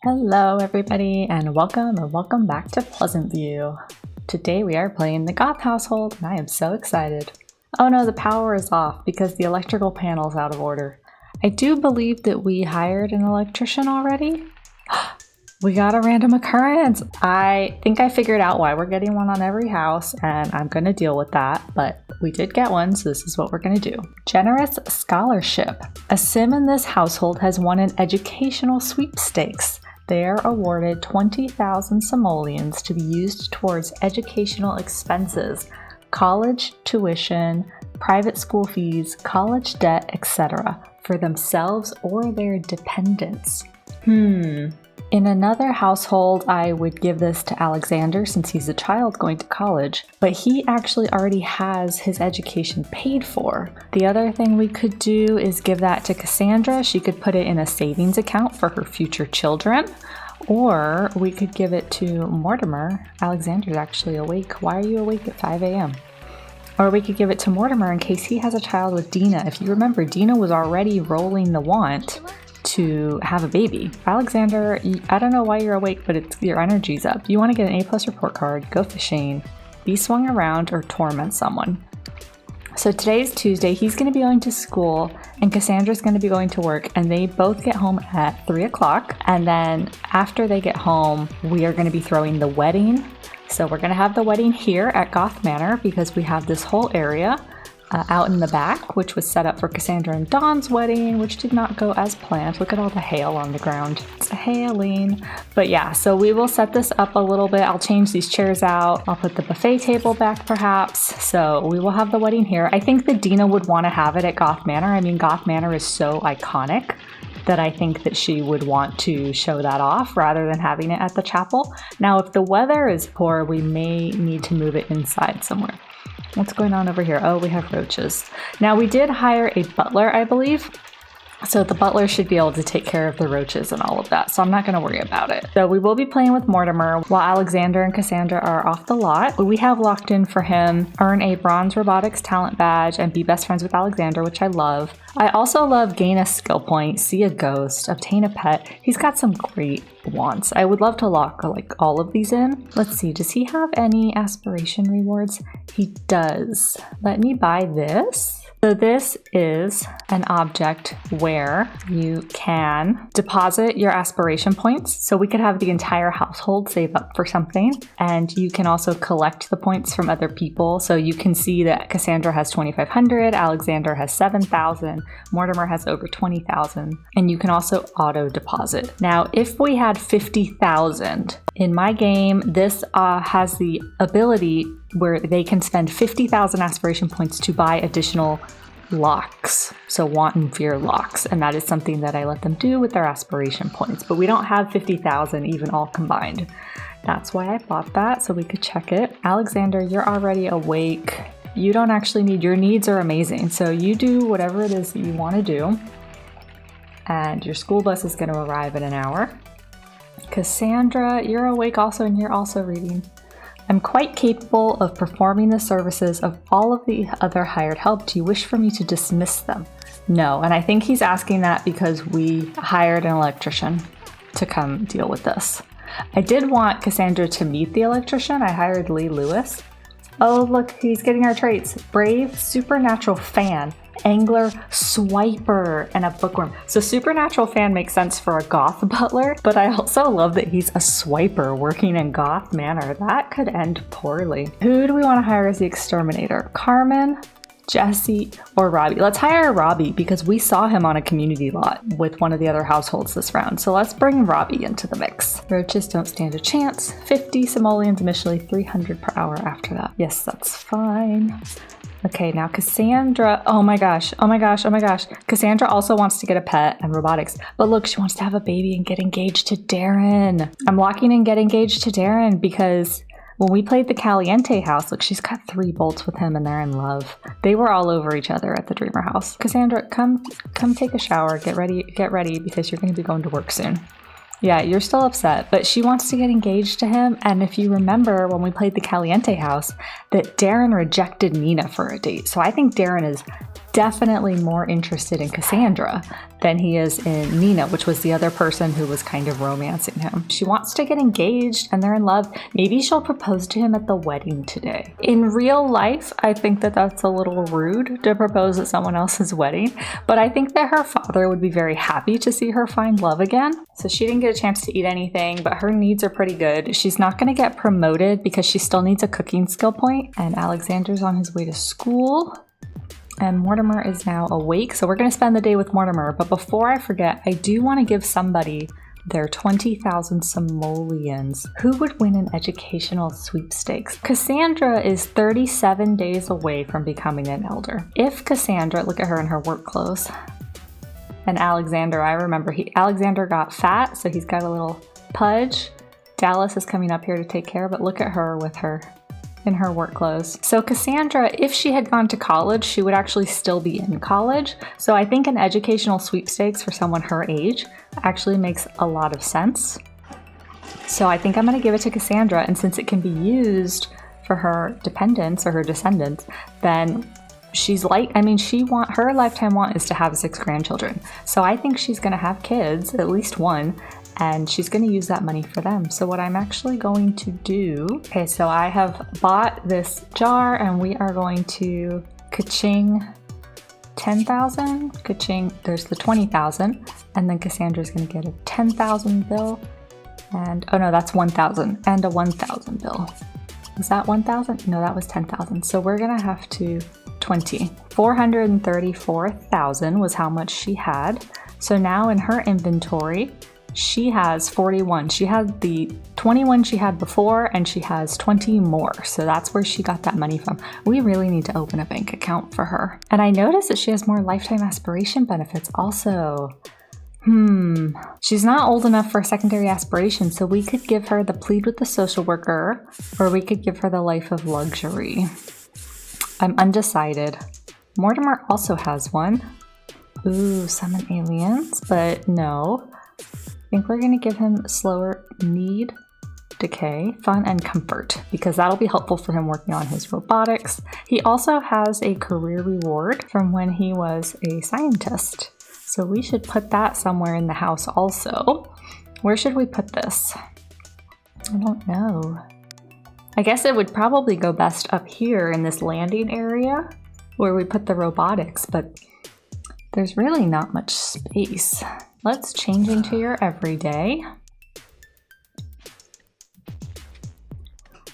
Hello everybody and welcome back to Pleasantview. Today we are playing the Goth household and I am so excited. Oh no, the power is off because the electrical panel is out of order. I do believe that we hired an electrician already. We got a random occurrence. I think I figured out why we're getting one on every house and I'm going to deal with that, but we did get one, so this is what we're going to do. Generous scholarship. A sim in this household has won an educational sweepstakes. They are awarded 20,000 simoleons to be used towards educational expenses, college tuition, private school fees, college debt, etc. for themselves or their dependents. In another household, I would give this to Alexander since he's a child going to college, but he actually already has his education paid for. The other thing we could do is give that to Cassandra. She could put it in a savings account for her future children, or we could give it to Mortimer. Alexander's actually awake. Why are you awake at 5 a.m.? Or we could give it to Mortimer in case he has a child with Dina. If you remember, Dina was already rolling the want to have a baby. Alexander, I don't know why you're awake, but your energy's up. You want to get an A+ report card, go fishing, be swung around, or torment someone. So today's Tuesday, he's going to be going to school and Cassandra's going to be going to work, and they both get home at 3 o'clock. And then after they get home, we are going to be throwing the wedding. So we're going to have the wedding here at Goth Manor because we have this whole area out in the back, which was set up for Cassandra and Dawn's wedding, which did not go as planned. Look at all the hail on the ground. It's hailing. But yeah, so we will set this up a little bit. I'll change these chairs out. I'll put the buffet table back perhaps. So we will have the wedding here. I think that Dina would want to have it at Goth Manor. I mean, Goth Manor is so iconic that I think that she would want to show that off rather than having it at the chapel. Now, if the weather is poor, we may need to move it inside somewhere. What's going on over here? Oh, we have roaches. Now, we did hire a butler, I believe. So the butler should be able to take care of the roaches and all of that. So I'm not going to worry about it. So we will be playing with Mortimer while Alexander and Cassandra are off the lot. We have locked in for him, earn a bronze robotics talent badge, and be best friends with Alexander, which I love. I also love gain a skill point, see a ghost, obtain a pet. He's got some great wants. I would love to lock like all of these in. Let's see, does he have any aspiration rewards? He does. Let me buy this. So this is an object where you can deposit your aspiration points. So we could have the entire household save up for something. And you can also collect the points from other people. So you can see that Cassandra has 2,500, Alexander has 7,000, Mortimer has over 20,000. And you can also auto deposit. Now, if we had 50,000 in my game, this has the ability where they can spend 50,000 aspiration points to buy additional locks. So want and fear locks. And that is something that I let them do with their aspiration points. But we don't have 50,000 even all combined. That's why I bought that, so we could check it. Alexander, you're already awake. You don't actually need, your needs are amazing. So you do whatever it is that you want to do. And your school bus is going to arrive in an hour. Cassandra, you're awake also and you're also reading. I'm quite capable of performing the services of all of the other hired help. Do you wish for me to dismiss them? No, and I think he's asking that because we hired an electrician to come deal with this. I did want Cassandra to meet the electrician. I hired Lee Lewis. Oh, look, he's getting our traits. Brave, supernatural fan, angler, swiper, and a bookworm. So supernatural fan makes sense for a goth butler, but I also love that he's a swiper working in Goth Manor. That could end poorly. Who do we want to hire as the exterminator? Carmen, Jesse, or Robbie? Let's hire Robbie because we saw him on a community lot with one of the other households this round. So let's bring Robbie into the mix. Roaches don't stand a chance. 50 simoleons initially, 300 per hour after that. Yes, that's fine. Okay, now Cassandra, oh my gosh. Cassandra also wants to get a pet and robotics, but look, she wants to have a baby and get engaged to Darren. I'm locking in get engaged to Darren because when we played the Caliente house, look, she's got 3 bolts with him and they're in love. They were all over each other at the Dreamer house. Cassandra, come take a shower, get ready because you're going to be going to work soon. Yeah, you're still upset, but she wants to get engaged to him. And if you remember when we played the Caliente house, that Darren rejected Nina for a date. So I think Darren is definitely more interested in Cassandra than he is in Nina, which was the other person who was kind of romancing him. She wants to get engaged and they're in love. Maybe she'll propose to him at the wedding today. In real life, I think that that's a little rude to propose at someone else's wedding, but I think that her father would be very happy to see her find love again. So she didn't get a chance to eat anything, but her needs are pretty good. She's not going to get promoted because she still needs a cooking skill point, and Alexander's on his way to school. And Mortimer is now awake, so we're going to spend the day with Mortimer. But before I forget, I do want to give somebody their 20,000 simoleons. Who would win an educational sweepstakes? Cassandra is 37 days away from becoming an elder. If Cassandra, look at her in her work clothes. And Alexander, I remember Alexander got fat, so he's got a little pudge. Dallas is coming up here to take care, but look at her with her in her work clothes. So Cassandra, if she had gone to college, she would actually still be in college. So I think an educational sweepstakes for someone her age actually makes a lot of sense. So I think I'm going to give it to Cassandra, and since it can be used for her dependents or her descendants, then she's like, I mean, her lifetime want is to have 6 grandchildren. So I think she's going to have kids, at least one, and she's going to use that money for them. So what I'm actually going to do, okay, so I have bought this jar and we are going to ka-ching 10,000, ka-ching, there's the 20,000, and then Cassandra's going to get a 10,000 bill, and, oh no, that's 1,000, and a 1,000 bill. Was that 1,000? No, that was 10,000. So we're going to have to 434,000 was how much she had. So now in her inventory, she has 41. She had the 21 she had before, and she has 20 more. So that's where she got that money from. We really need to open a bank account for her. And I noticed that she has more lifetime aspiration benefits also. She's not old enough for a secondary aspiration, so we could give her the plead with the social worker, or we could give her the life of luxury. I'm undecided. Mortimer also has one. Ooh, summon aliens, but no. I think we're going to give him slower need, decay, fun, and comfort, because that'll be helpful for him working on his robotics. He also has a career reward from when he was a scientist, so we should put that somewhere in the house also. Where should we put this? I don't know. I guess it would probably go best up here in this landing area where we put the robotics, but there's really not much space. Let's change into your everyday.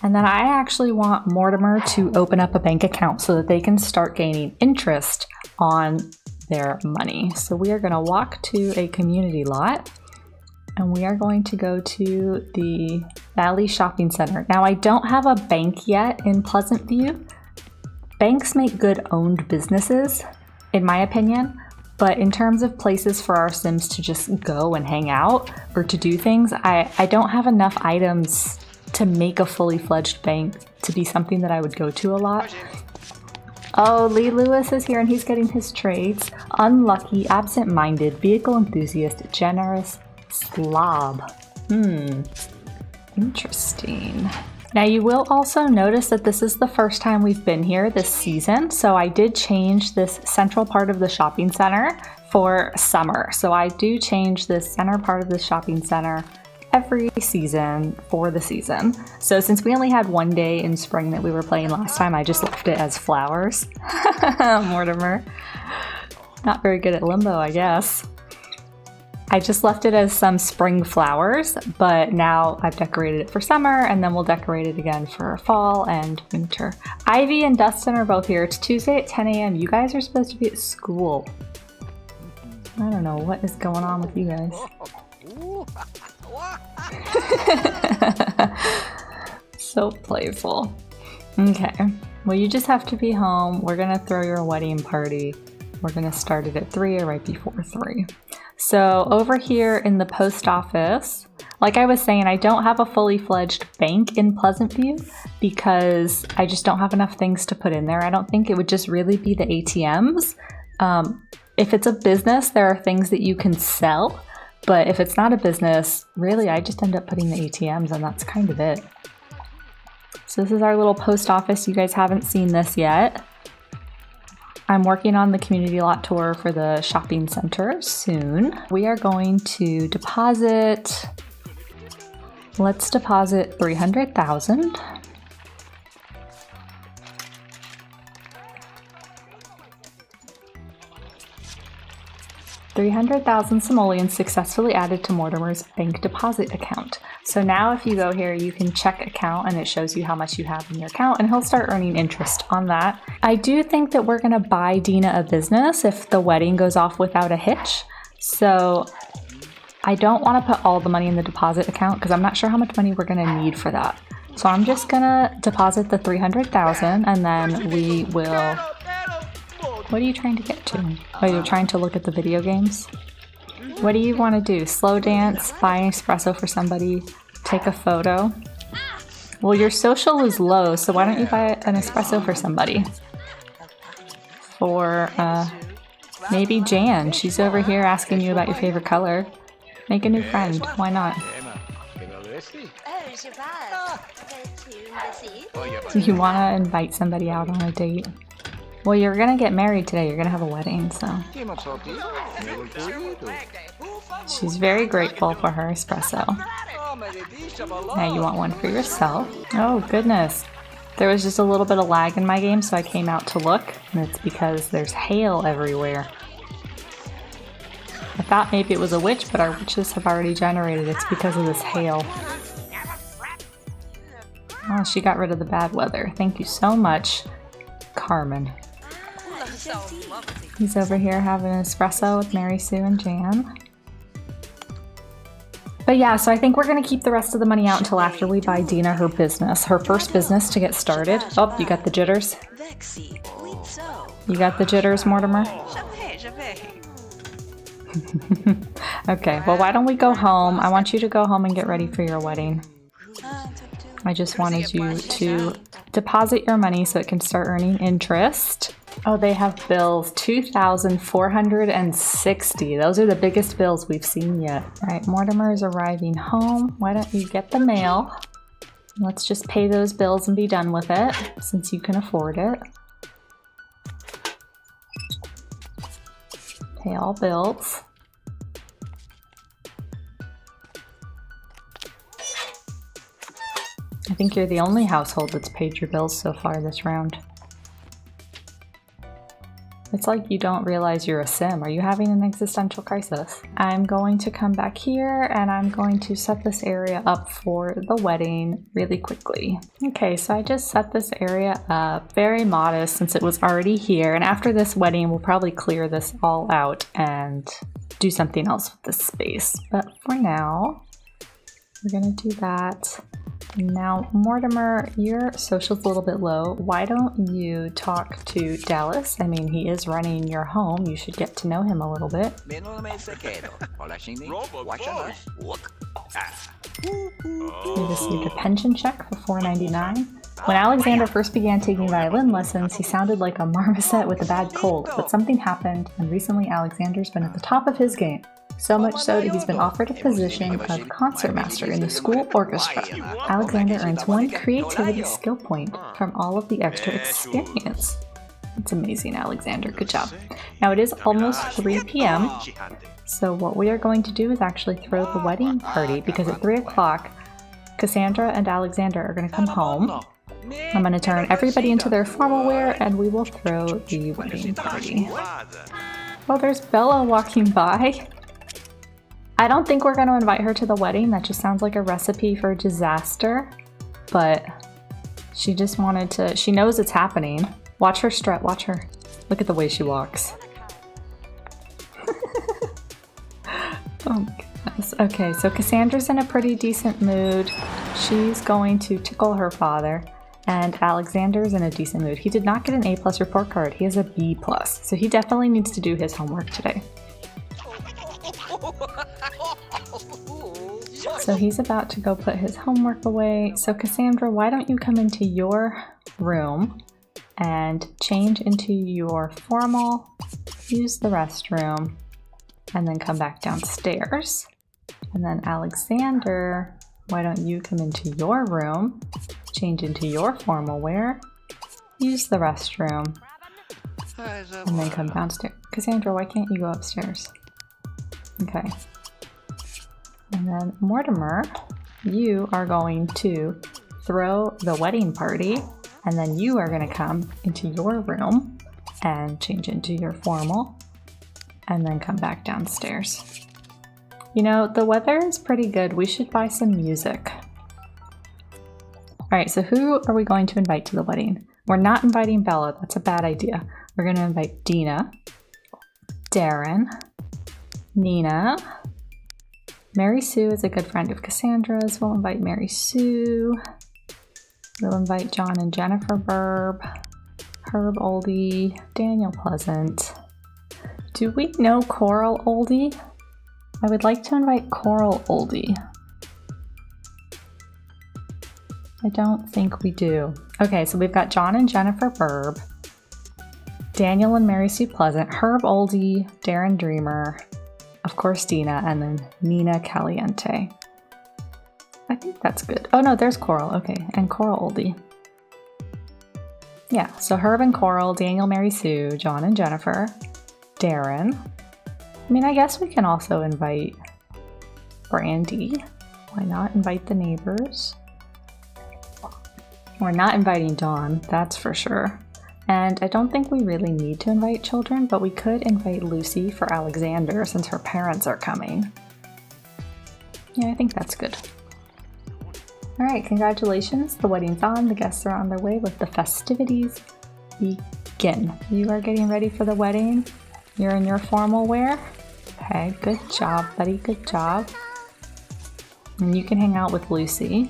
And then I actually want Mortimer to open up a bank account so that they can start gaining interest on their money. So we are going to walk to a community lot, and we are going to go to the Valley Shopping Center. Now, I don't have a bank yet in Pleasantview. Banks make good owned businesses, in my opinion. But in terms of places for our Sims to just go and hang out or to do things, I don't have enough items to make a fully fledged bank to be something that I would go to a lot. Oh, Lee Lewis is here and he's getting his traits. Unlucky, absent-minded, vehicle enthusiast, generous, slob. Interesting. Now you will also notice that this is the first time we've been here this season, so I did change this central part of the shopping center for summer. So I do change this center part of the shopping center every season for the season. So since we only had one day in spring that we were playing last time, I just left it as flowers. Mortimer. Not very good at limbo, I guess. I just left it as some spring flowers, but now I've decorated it for summer, and then we'll decorate it again for fall and winter. Ivy and Dustin are both here. It's Tuesday at 10 a.m. You guys are supposed to be at school. I don't know what is going on with you guys. So playful. Okay, well, you just have to be home. We're gonna throw your wedding party. We're gonna start it at 3 or right before 3. So over here in the post office, like I was saying, I don't have a fully fledged bank in Pleasantview because I just don't have enough things to put in there. I don't think it would just really be the ATMs. If it's a business, there are things that you can sell, but if it's not a business, really I just end up putting the ATMs, and that's kind of it. So this is our little post office. You guys haven't seen this yet. I'm working on the community lot tour for the shopping center soon. We are going to deposit, let's deposit 300,000. $300,000 simoleons successfully added to Mortimer's bank deposit account. So now if you go here, you can check account and it shows you how much you have in your account and he'll start earning interest on that. I do think that we're gonna buy Dina a business if the wedding goes off without a hitch. So I don't wanna put all the money in the deposit account because I'm not sure how much money we're gonna need for that. So I'm just gonna deposit the 300,000 and then we will... What are you trying to get to? Oh, you're trying to look at the video games? What do you want to do? Slow dance, buy an espresso for somebody, take a photo? Well, your social is low, so why don't you buy an espresso for somebody? For, maybe Jan. She's over here asking you about your favorite color. Make a new friend. Why not? You want to invite somebody out on a date? Well, you're gonna get married today. You're gonna have a wedding, so. She's very grateful for her espresso. Now you want one for yourself. Oh, goodness. There was just a little bit of lag in my game, so I came out to look, and it's because there's hail everywhere. I thought maybe it was a witch, but our witches have already generated. It's because of this hail. Oh, she got rid of the bad weather. Thank you so much, Carmen. He's over here having an espresso with Mary Sue and Jan. But yeah, so I think we're gonna keep the rest of the money out until after we buy Dina her business, her first business to get started. Oh, you got the jitters? You got the jitters, Mortimer? Okay, well why don't we go home? I want you to go home and get ready for your wedding. I just wanted you to deposit your money so it can start earning interest. Oh, they have bills, 2,460. Those are the biggest bills we've seen yet. All right, Mortimer is arriving home. Why don't you get the mail? Let's just pay those bills and be done with it, since you can afford it. Pay all bills. I think you're the only household that's paid your bills so far this round. It's like you don't realize you're a sim. Are you having an existential crisis? I'm going to come back here and I'm going to set this area up for the wedding really quickly. Okay, so I just set this area up, very modest since it was already here. And after this wedding, we'll probably clear this all out and do something else with this space. But for now, we're gonna do that. Now, Mortimer, your social's a little bit low. Why don't you talk to Dallas? I mean, he is running your home. You should get to know him a little bit. Give received a pension check for $4.99. When Alexander first began taking violin lessons, he sounded like a marmoset with a bad cold, but something happened, and recently Alexander's been at the top of his game. So much so that he's been offered a position of concertmaster in the school orchestra. Alexander earns 1 creativity skill point from all of the extra experience. It's amazing, Alexander. Good job. Now it is almost 3 p.m. So what we are going to do is actually throw the wedding party because at 3 o'clock, Cassandra and Alexander are going to come home. I'm going to turn everybody into their formal wear and we will throw the wedding party. Oh, there's Bella walking by. I don't think we're going to invite her to the wedding. That just sounds like a recipe for disaster. But she just wanted to... She knows it's happening. Watch her strut. Watch her. Look at the way she walks. Oh, goodness. Okay, so Cassandra's in a pretty decent mood. She's going to tickle her father. And Alexander's in a decent mood. He did not get an A+ report card. He has a B+. So he definitely needs to do his homework today. So he's about to go put his homework away. So Cassandra, why don't you come into your room and change into your formal, use the restroom, and then come back downstairs. And then Alexander, why don't you come into your room, change into your formal wear, use the restroom, And then come downstairs. Cassandra, why can't you go upstairs? Okay. And then Mortimer, you are going to throw the wedding party, and then you are going to come into your room and change into your formal, and then come back downstairs. You know, the weather is pretty good. We should buy some music. Alright, so who are we going to invite to the wedding? We're not inviting Bella. That's a bad idea. We're going to invite Dina, Darren, Nina. Mary Sue is a good friend of Cassandra's. We'll invite Mary Sue. We'll invite John and Jennifer Burb, Herb Oldie, Daniel Pleasant. Do we know Coral Oldie? I would like to invite Coral Oldie. I don't think we do. Okay, so we've got John and Jennifer Burb, Daniel and Mary Sue Pleasant, Herb Oldie, Darren Dreamer, of course Dina, and then Nina Caliente. I think that's good. Oh no, there's Coral. Okay, and Coral Oldie. Yeah, so Herb and Coral, Daniel, Mary Sue, John and Jennifer, Darren. I mean, I guess we can also invite Brandy. Why not invite the neighbors? We're not inviting Dawn, that's for sure. And I don't think we really need to invite children, but we could invite Lucy for Alexander since her parents are coming. Yeah, I think that's good. Alright, congratulations. The wedding's on. The guests are on their way. Let the festivities begin. You are getting ready for the wedding. You're in your formal wear. Okay, good job, buddy. Good job. And you can hang out with Lucy.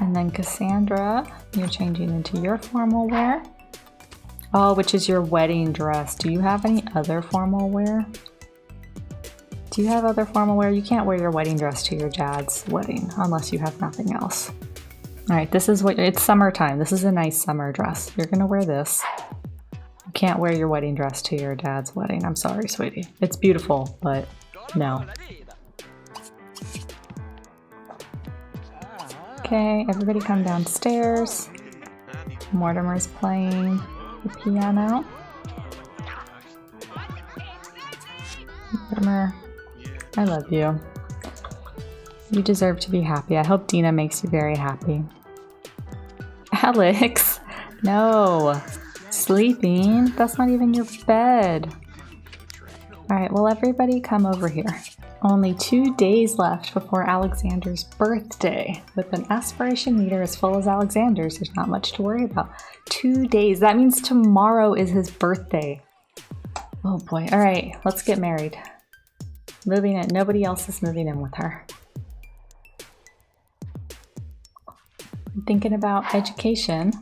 And then Cassandra, you're changing into your formal wear. Oh, which is your wedding dress. Do you have any other formal wear? Do you have other formal wear? You can't wear your wedding dress to your dad's wedding unless you have nothing else. All right, this is what, it's summertime. This is a nice summer dress. You're gonna wear this. You can't wear your wedding dress to your dad's wedding. I'm sorry, sweetie. It's beautiful, but no. Okay, everybody come downstairs. Mortimer's playing the piano. Mortimer, I love you. You deserve to be happy. I hope Dina makes you very happy. Alex, no. Sleeping? That's not even your bed. Alright, well everybody come over here. Only 2 days left before Alexander's birthday. With an aspiration meter as full as Alexander's, there's not much to worry about. 2 days. That means tomorrow is his birthday. Oh boy. Alright, let's get married. Moving in. Nobody else is moving in with her. I'm thinking about education.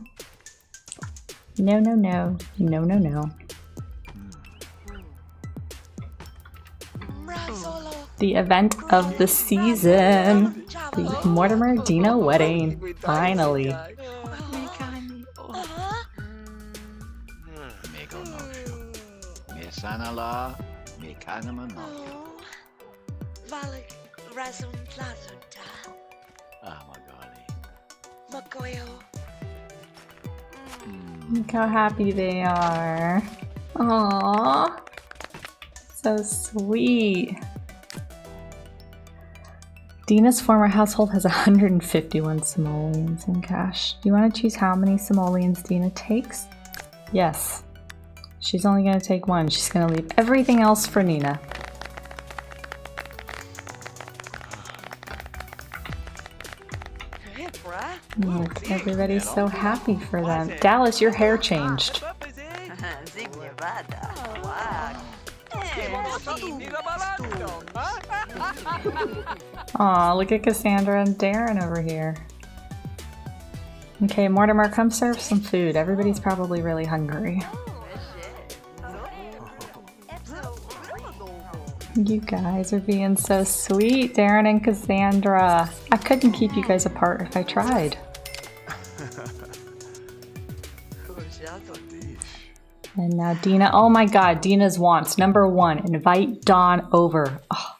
No, no, no. No, no, no. The event of the season. The Mortimer Dina wedding. Finally. Look how happy they are. Aww. So sweet. Dina's former household has 151 simoleons in cash. Do you want to choose how many simoleons Dina takes? Yes. She's only going to take one. She's going to leave everything else for Nina. Look, everybody's so happy for them. Dallas, your hair changed. Aw, look at Cassandra and Darren over here. Okay, Mortimer, come serve some food. Everybody's probably really hungry. You guys are being so sweet, Darren and Cassandra. I couldn't keep you guys apart if I tried. And now Dina. Oh my god, Dina's wants. Number 1, invite Dawn over. Oh.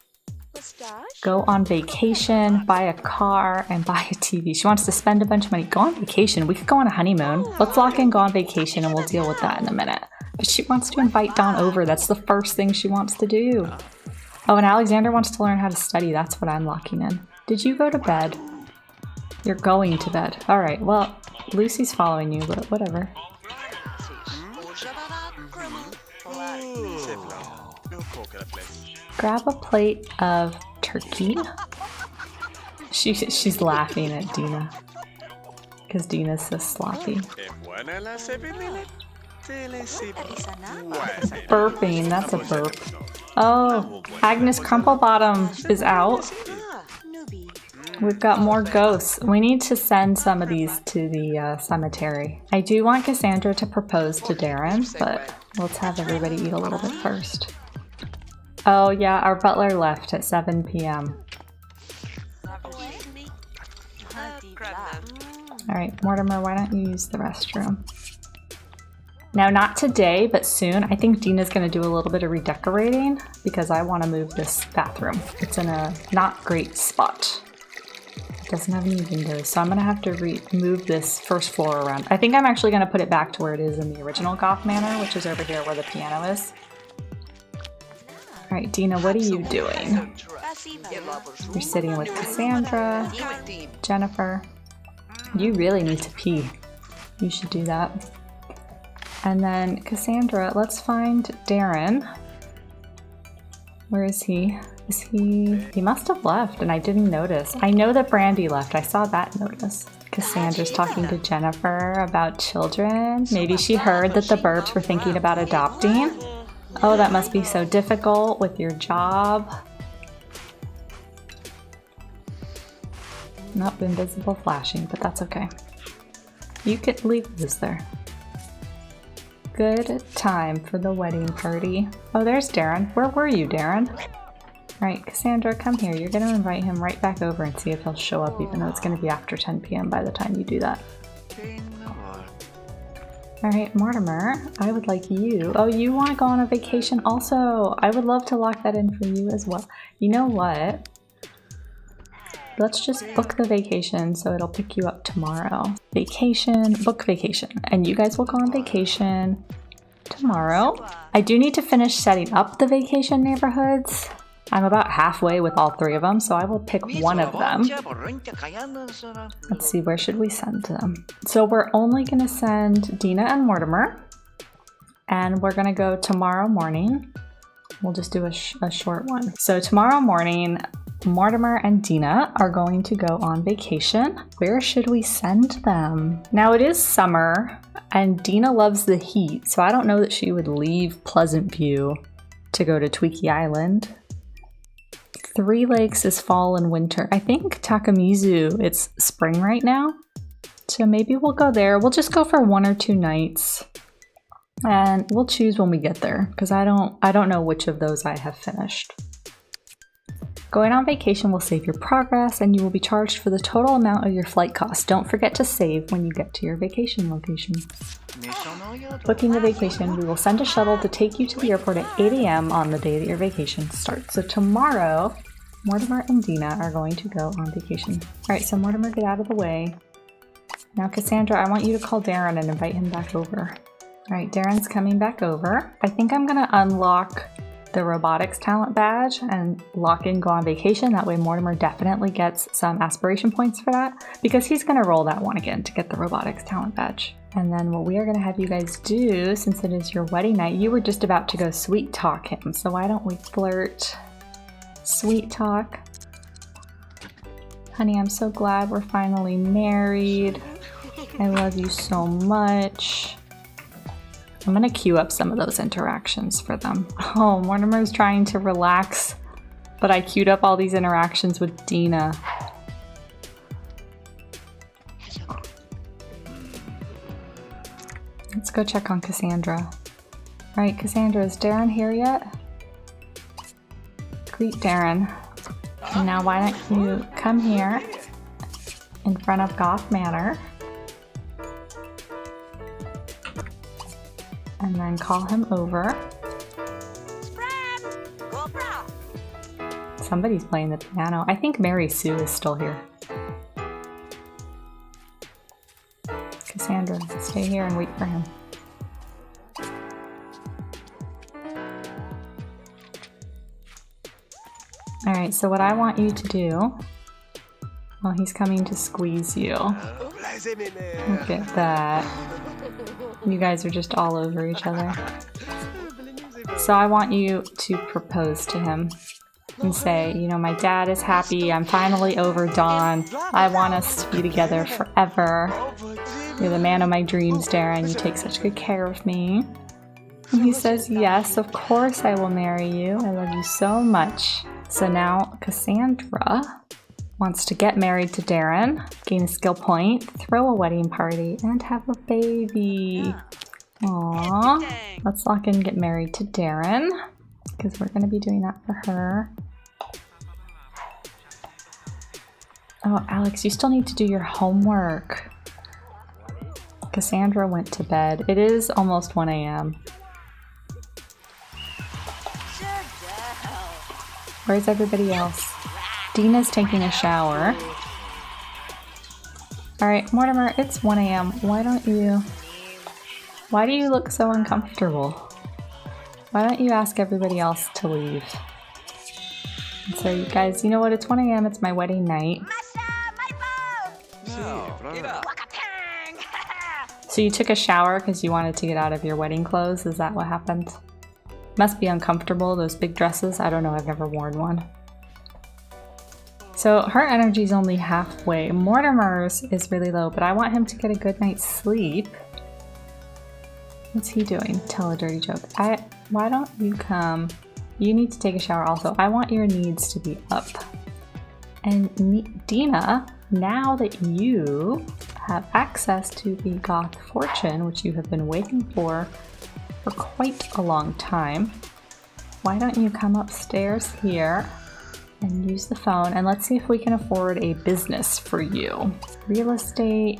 go on vacation, buy a car, and buy a TV. She wants to spend a bunch of money. Go on vacation. We could go on a honeymoon. Let's lock in go on vacation and we'll deal with that in a minute. But she wants to invite Don over. That's the first thing she wants to do. Oh, and Alexander wants to learn how to study. That's what I'm locking in. Did you go to bed? You're going to bed. All right, well, Lucy's following you, but whatever. Grab a plate of turkey. She's laughing at Dina because Dina's so sloppy. Burping, that's a burp. Oh, Agnes Crumplebottom is out. We've got more ghosts. We need to send some of these to the cemetery. I do want Cassandra to propose to Darren, but let's have everybody eat a little bit first. Oh yeah, our butler left at 7 p.m. Alright, Mortimer, why don't you use the restroom? Now, not today, but soon. I think Dina's going to do a little bit of redecorating because I want to move this bathroom. It's in a not great spot. It doesn't have any windows, so I'm going to have to move this first floor around. I think I'm actually going to put it back to where it is in the original Goth Manor, which is over here where the piano is. Alright, Dina, what are you doing? You're sitting with Cassandra, Jennifer. You really need to pee. You should do that. And then Cassandra, let's find Darren. Where is he? He must have left and I didn't notice. I know that Brandy left. I saw that notice. Cassandra's talking to Jennifer about children. Maybe she heard that the Burbs were thinking about adopting. Oh, that must be so difficult with your job. Nope, invisible flashing, but that's okay. You could leave this there. Good time for the wedding party. Oh, there's Darren. Where were you, Darren? Alright, Cassandra, come here. You're going to invite him right back over and see if he'll show up, even though it's going to be after 10 p.m. by the time you do that. Alright, Mortimer, I would like you. Oh, you want to go on a vacation also? I would love to lock that in for you as well. You know what? Let's just book the vacation so it'll pick you up tomorrow. Vacation, book vacation. And you guys will go on vacation tomorrow. I do need to finish setting up the vacation neighborhoods. I'm about halfway with all three of them, so I will pick one of them. Let's see, where should we send them? So we're only going to send Dina and Mortimer, and we're going to go tomorrow morning. We'll just do a short one. So tomorrow morning, Mortimer and Dina are going to go on vacation. Where should we send them? Now it is summer, and Dina loves the heat, so I don't know that she would leave Pleasantview to go to Tweaky Island. Three Lakes is fall and winter. I think Takemizu, it's spring right now. So maybe we'll go there. We'll just go for 1 or 2 nights. And we'll choose when we get there, because I don't know which of those I have finished. Going on vacation will save your progress, and you will be charged for the total amount of your flight costs. Don't forget to save when you get to your vacation location. Booking the vacation, we will send a shuttle to take you to the airport at 8 a.m. on the day that your vacation starts. So tomorrow, Mortimer and Dina are going to go on vacation. Alright, so Mortimer, get out of the way. Now Cassandra, I want you to call Darren and invite him back over. Alright, Darren's coming back over. I think I'm going to unlock the robotics talent badge and lock in go on vacation. That way Mortimer definitely gets some aspiration points for that, because he's going to roll that one again to get the robotics talent badge. And then what we are going to have you guys do, since it is your wedding night, you were just about to go sweet talk him, so why don't we flirt? Sweet talk. Honey, I'm so glad we're finally married. I love you so much. I'm gonna queue up some of those interactions for them. Oh, Mortimer's trying to relax, but I queued up all these interactions with Dina. Let's go check on Cassandra. Alright, Cassandra, is Darren here yet? Greet Darren. And now why don't you come here in front of Goth Manor and then call him over. Somebody's playing the piano. I think Mary Sue is still here. Cassandra, stay here and wait for him. Alright, so what I want you to do... Oh, he's coming to squeeze you. Look at that. You guys are just all over each other. So I want you to propose to him and say, you know, my dad is happy. I'm finally over Dawn. I want us to be together forever. You're the man of my dreams, Darren. You take such good care of me. And he says, yes, of course I will marry you. I love you so much. So now Cassandra wants to get married to Darren, gain a skill point, throw a wedding party, and have a baby. Aww. Let's lock in and get married to Darren, because we're going to be doing that for her. Oh, Alex, you still need to do your homework. Cassandra went to bed. It is almost 1 a.m. Where's everybody else? Dina's taking a shower. Alright, Mortimer, it's 1 a.m. Why do you look so uncomfortable? Why don't you ask everybody else to leave? And so you guys, you know what? It's 1 a.m. It's my wedding night. So you took a shower because you wanted to get out of your wedding clothes? Is that what happened? Must be uncomfortable, those big dresses. I don't know, I've never worn one. So her energy's only halfway. Mortimer's is really low, but I want him to get a good night's sleep. What's he doing? Tell a dirty joke. Why don't you come? You need to take a shower also. I want your needs to be up. And Dina, now that you have access to the Goth fortune, which you have been waiting for quite a long time, why don't you come upstairs here and use the phone, and let's see if we can afford a business for you. Real estate,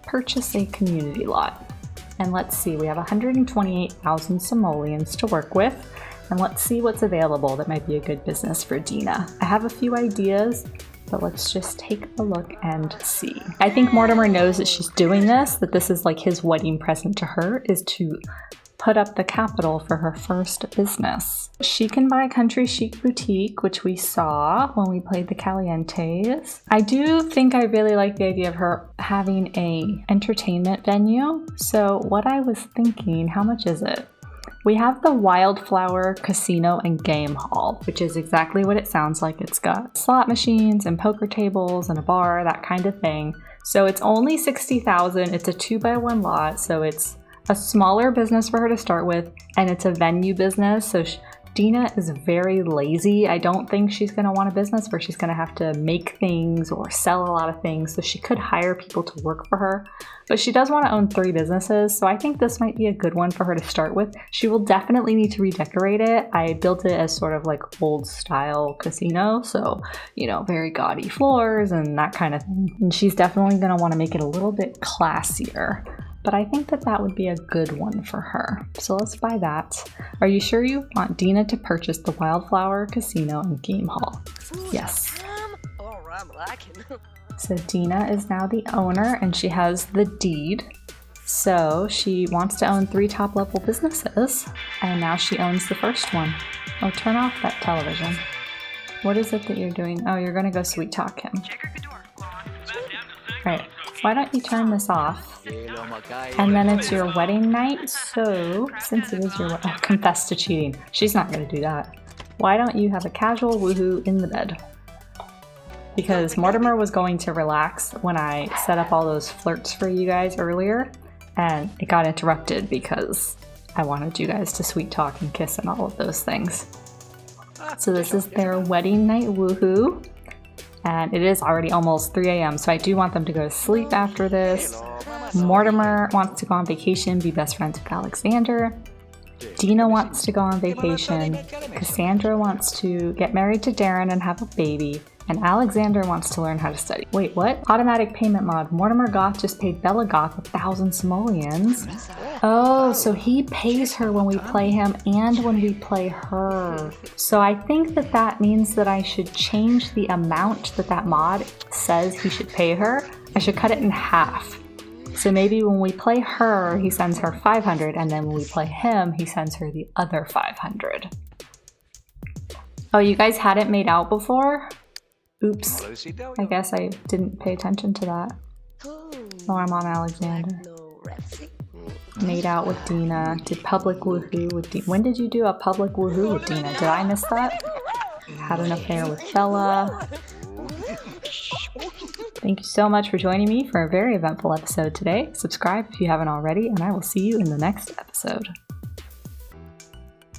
purchase a community lot. And let's see, we have 128,000 simoleons to work with, and let's see what's available that might be a good business for Dina. I have a few ideas, but let's just take a look and see. I think Mortimer knows that she's doing this, that this is like his wedding present to her, is to put up the capital for her first business. She can buy Country Chic Boutique, which we saw when we played the Calientes. I do think I really like the idea of her having a entertainment venue. So what I was thinking, how much is it? We have the Wildflower Casino and Game Hall, which is exactly what it sounds like. It's got slot machines and poker tables and a bar, that kind of thing. So it's only 60,000. It's a 2x1 lot, so it's a smaller business for her to start with, and it's a venue business. So Dina is very lazy. I don't think she's going to want a business where she's going to have to make things or sell a lot of things. So she could hire people to work for her, but she does want to own 3 businesses. So I think this might be a good one for her to start with. She will definitely need to redecorate it. I built it as sort of like old style casino. So, you know, very gaudy floors and that kind of thing. And she's definitely going to want to make it a little bit classier. But I think that that would be a good one for her. So let's buy that. Are you sure you want Dina to purchase the Wildflower Casino and Game Hall? Yes. So Dina is now the owner and she has the deed. So she wants to own 3 top-level businesses, and now she owns the first one. Oh, turn off that television. What is it that you're doing? Oh, you're gonna go sweet talk him. Right. Why don't you turn this off? And then it's your wedding night, so since it is your confess to cheating. She's not going to do that. Why don't you have a casual woohoo in the bed? Because Mortimer was going to relax when I set up all those flirts for you guys earlier, and it got interrupted because I wanted you guys to sweet talk and kiss and all of those things. So this is their wedding night woohoo. And it is already almost 3 a.m. so I do want them to go to sleep after this. Mortimer wants to go on vacation, be best friends with Alexander. Dina wants to go on vacation. Cassandra wants to get married to Darren and have a baby. And Alexander wants to learn how to study. Wait, what? Automatic payment mod. Mortimer Goth just paid Bella Goth 1,000 simoleons. Oh, so he pays her when we play him and when we play her. So I think that means that I should change the amount that mod says he should pay her. I should cut it in half. So maybe when we play her, he sends her 500, and then when we play him, he sends her the other 500. Oh, you guys had it made out before? Oops. I guess I didn't pay attention to that. Oh, I'm on Alexander. Made out with Dina. Did public woohoo with Dina. When did you do a public woohoo with Dina? Did I miss that? Had an affair with Bella. Thank you so much for joining me for a very eventful episode today. Subscribe if you haven't already, and I will see you in the next episode.